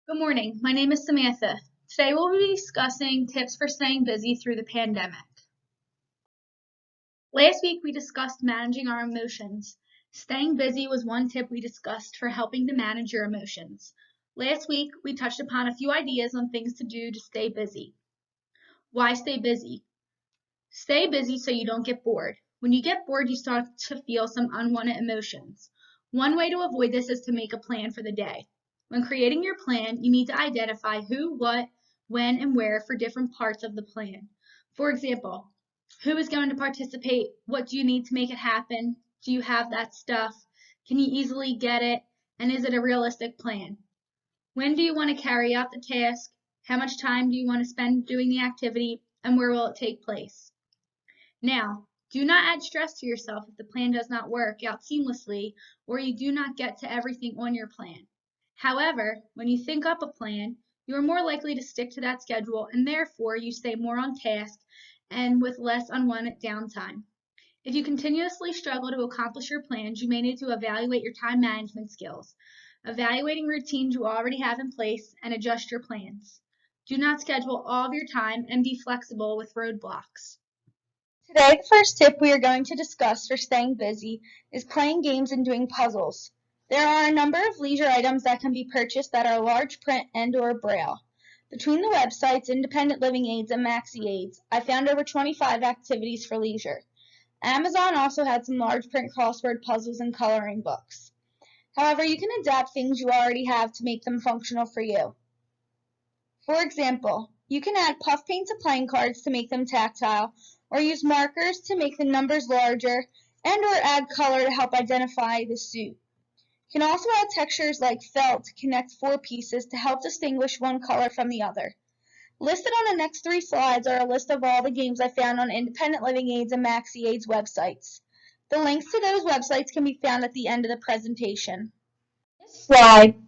Good morning. My name is Samantha. Today we'll be discussing tips for staying busy through the pandemic. Last week we discussed managing our emotions. Staying busy was one tip we discussed for helping to manage your emotions. Last week we touched upon a few ideas on things to do to stay busy. Why stay busy? Stay busy so you don't get bored. When you get bored, you start to feel some unwanted emotions. One way to avoid this is to make a plan for the day. When creating your plan, you need to identify who, what, when, and where for different parts of the plan. For example, who is going to participate? What do you need to make it happen? Do you have that stuff? Can you easily get it? And is it a realistic plan? When do you want to carry out the task? How much time do you want to spend doing the activity? And where will it take place? Now, do not add stress to yourself if the plan does not work out seamlessly or you do not get to everything on your plan. However, when you think up a plan, you are more likely to stick to that schedule and therefore you stay more on task and with less unwanted downtime. If you continuously struggle to accomplish your plans, you may need to evaluate your time management skills, evaluating routines you already have in place, and adjust your plans. Do not schedule all of your time and be flexible with roadblocks. Today, the first tip we are going to discuss for staying busy is playing games and doing puzzles. There are a number of leisure items that can be purchased that are large print and/or Braille. Between the websites Independent Living Aids and Maxi Aids, I found over 25 activities for leisure. Amazon also had some large print crossword puzzles and coloring books. However, you can adapt things you already have to make them functional for you. For example, you can add puff paint to playing cards to make them tactile, or use markers to make the numbers larger, and/or add color to help identify the suit. You can also add textures like felt to connect 4 pieces to help distinguish one color from the other. Listed on the next 3 slides are a list of all the games I found on Independent Living Aids and Maxi Aids websites. The links to those websites can be found at the end of the presentation. This slide,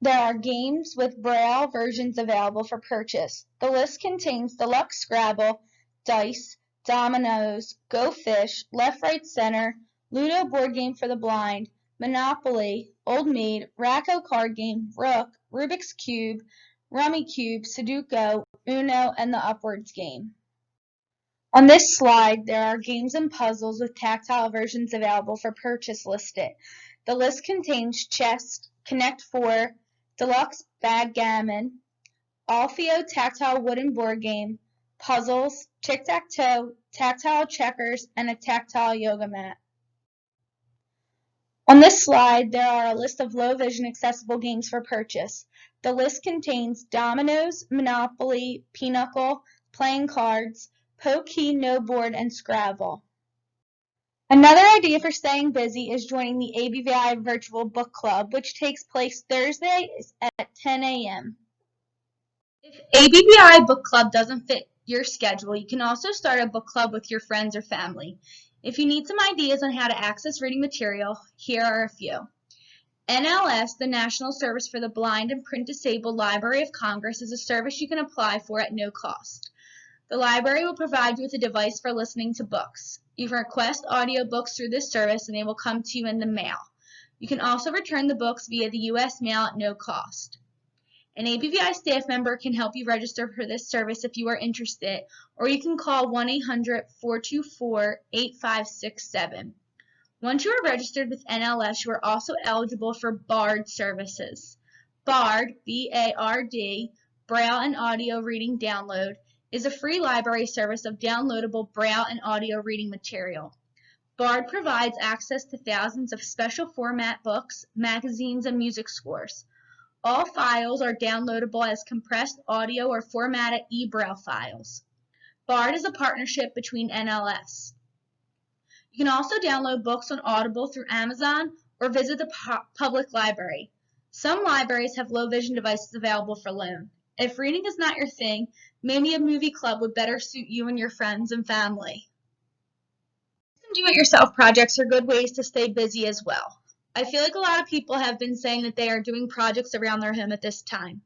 there are games with Braille versions available for purchase. The list contains Deluxe Scrabble, Dice, Dominoes, Go Fish, Left Right Center, Ludo board game for the blind, Monopoly, Old Maid, Racco card game, Rook, Rubik's Cube, Rummy Cube, Sudoku, Uno, and the Upwards game. On this slide, there are games and puzzles with tactile versions available for purchase listed. The list contains Chess, Connect 4, Deluxe Backgammon, Alfeo tactile wooden board game, puzzles, tic-tac-toe, tactile checkers, and a tactile yoga mat. On this slide, there are a list of low-vision accessible games for purchase. The list contains Dominoes, Monopoly, Pinochle, Playing Cards, Pokey, No Board, and Scrabble. Another idea for staying busy is joining the ABVI Virtual Book Club, which takes place Thursdays at 10 a.m. If ABVI Book Club doesn't fit your schedule, you can also start a book club with your friends or family. If you need some ideas on how to access reading material, here are a few. NLS, the National Service for the Blind and Print Disabled Library of Congress, is a service you can apply for at no cost. The library will provide you with a device for listening to books. You can request audiobooks through this service and they will come to you in the mail. You can also return the books via the U.S. mail at no cost. An ABVI staff member can help you register for this service if you are interested, or you can call 1-800-424-8567. Once you are registered with NLS, you are also eligible for BARD services. BARD, B-A-R-D, Braille and Audio Reading Download, is a free library service of downloadable Braille and audio reading material. BARD provides access to thousands of special format books, magazines, and music scores. All files are downloadable as compressed audio or formatted e-Braille files. BARD is a partnership between NLS. You can also download books on Audible through Amazon or visit the public library. Some libraries have low vision devices available for loan. If reading is not your thing, maybe a movie club would better suit you and your friends and family. Do-it-yourself projects are good ways to stay busy as well. I feel like a lot of people have been saying that they are doing projects around their home at this time.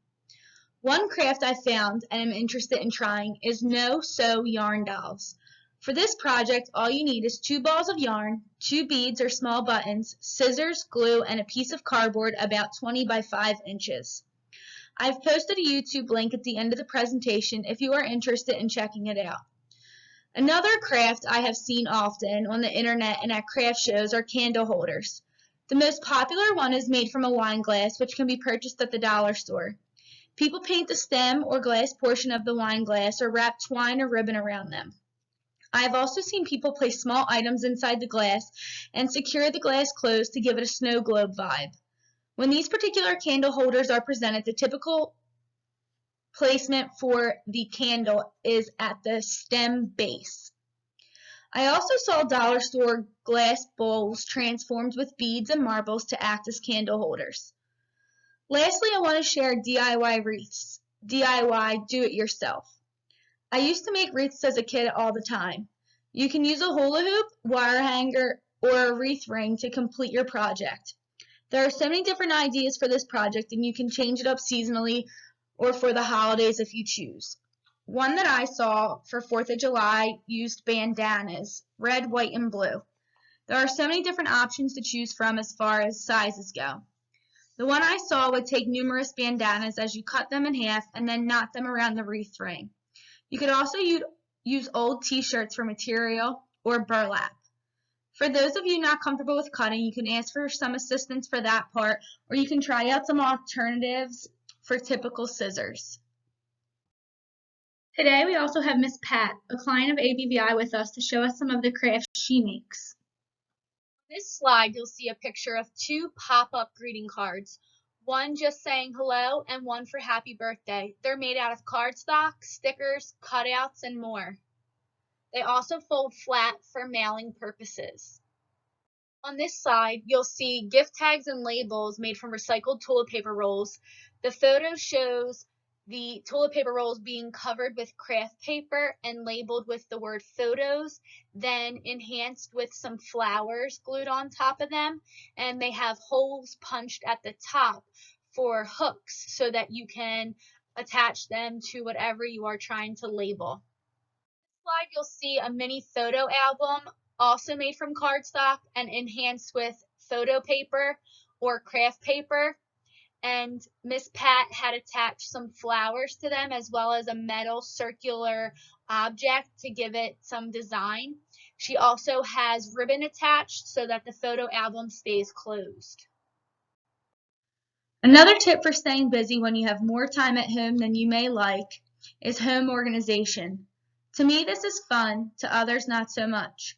One craft I found and am interested in trying is no-sew yarn dolls. For this project, all you need is 2 balls of yarn, 2 beads or small buttons, scissors, glue, and a piece of cardboard about 20 by 5 inches. I've posted a YouTube link at the end of the presentation if you are interested in checking it out. Another craft I have seen often on the internet and at craft shows are candle holders. The most popular one is made from a wine glass, which can be purchased at the dollar store. People paint the stem or glass portion of the wine glass or wrap twine or ribbon around them. I have also seen people place small items inside the glass and secure the glass closed to give it a snow globe vibe. When these particular candle holders are presented, the typical placement for the candle is at the stem base. I also saw dollar store glass bowls transformed with beads and marbles to act as candle holders. Lastly, I want to share DIY wreaths. DIY, do it yourself. I used to make wreaths as a kid all the time. You can use a hula hoop, wire hanger, or a wreath ring to complete your project. There are so many different ideas for this project, and you can change it up seasonally or for the holidays if you choose. One that I saw for 4th of July used bandanas, red, white, and blue. There are so many different options to choose from as far as sizes go. The one I saw would take numerous bandanas as you cut them in half and then knot them around the wreath ring. You could also use old t-shirts for material or burlap. For those of you not comfortable with cutting, you can ask for some assistance for that part, or you can try out some alternatives for typical scissors. Today we also have Miss Pat, a client of ABVI, with us to show us some of the crafts she makes. On this slide, you'll see a picture of two pop-up greeting cards. One just saying hello and one for happy birthday. They're made out of cardstock, stickers, cutouts, and more. They also fold flat for mailing purposes. On this side, you'll see gift tags and labels made from recycled toilet paper rolls. The photo shows the toilet paper rolls being covered with craft paper and labeled with the word photos, then enhanced with some flowers glued on top of them, and they have holes punched at the top for hooks so that you can attach them to whatever you are trying to label. Slide, you'll see a mini photo album also made from cardstock and enhanced with photo paper or craft paper, and Miss Pat had attached some flowers to them as well as a metal circular object to give it some design. She also has ribbon attached so that the photo album stays closed. Another tip for staying busy when you have more time at home than you may like is home organization. To me, this is fun, to others, not so much.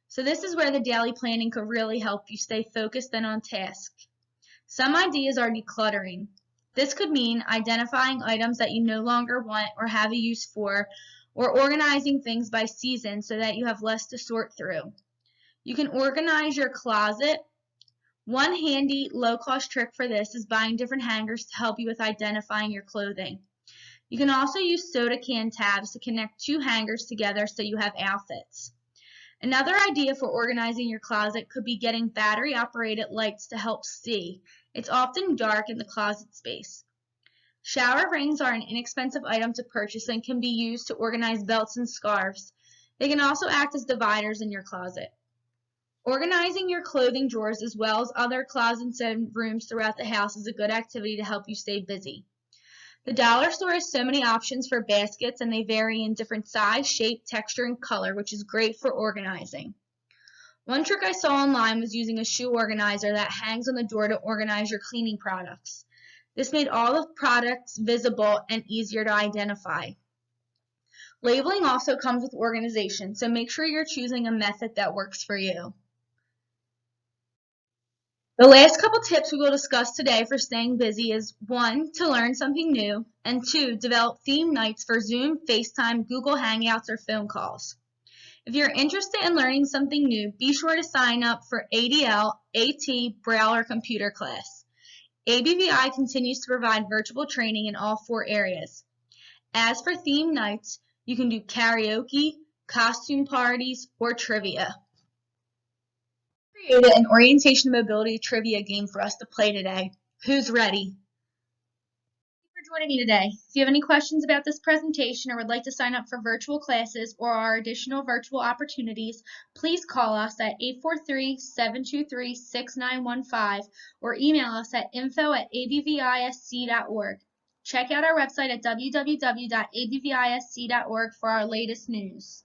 So this is where the daily planning could really help you stay focused and on task. Some ideas are decluttering. This could mean identifying items that you no longer want or have a use for, or organizing things by season so that you have less to sort through. You can organize your closet. One handy, low-cost trick for this is buying different hangers to help you with identifying your clothing. You can also use soda can tabs to connect two hangers together so you have outfits. Another idea for organizing your closet could be getting battery-operated lights to help see. It's often dark in the closet space. Shower rings are an inexpensive item to purchase and can be used to organize belts and scarves. They can also act as dividers in your closet. Organizing your clothing drawers as well as other closets and rooms throughout the house is a good activity to help you stay busy. The dollar store has so many options for baskets, and they vary in different size, shape, texture, and color, which is great for organizing. One trick I saw online was using a shoe organizer that hangs on the door to organize your cleaning products. This made all the products visible and easier to identify. Labeling also comes with organization, so make sure you're choosing a method that works for you. The last couple tips we will discuss today for staying busy is 1. To learn something new, and 2. Develop theme nights for Zoom, FaceTime, Google Hangouts, or phone calls. If you're interested in learning something new, be sure to sign up for ADL, AT, Braille, or computer class. ABVI continues to provide virtual training in all 4 areas. As for theme nights, you can do karaoke, costume parties, or trivia. Created an orientation mobility trivia game for us to play today. Who's ready? Thank you for joining me today. If you have any questions about this presentation or would like to sign up for virtual classes or our additional virtual opportunities, please call us at 843-723-6915 or email us at info@abvisc.org. Check out our website at www.abvisc.org for our latest news.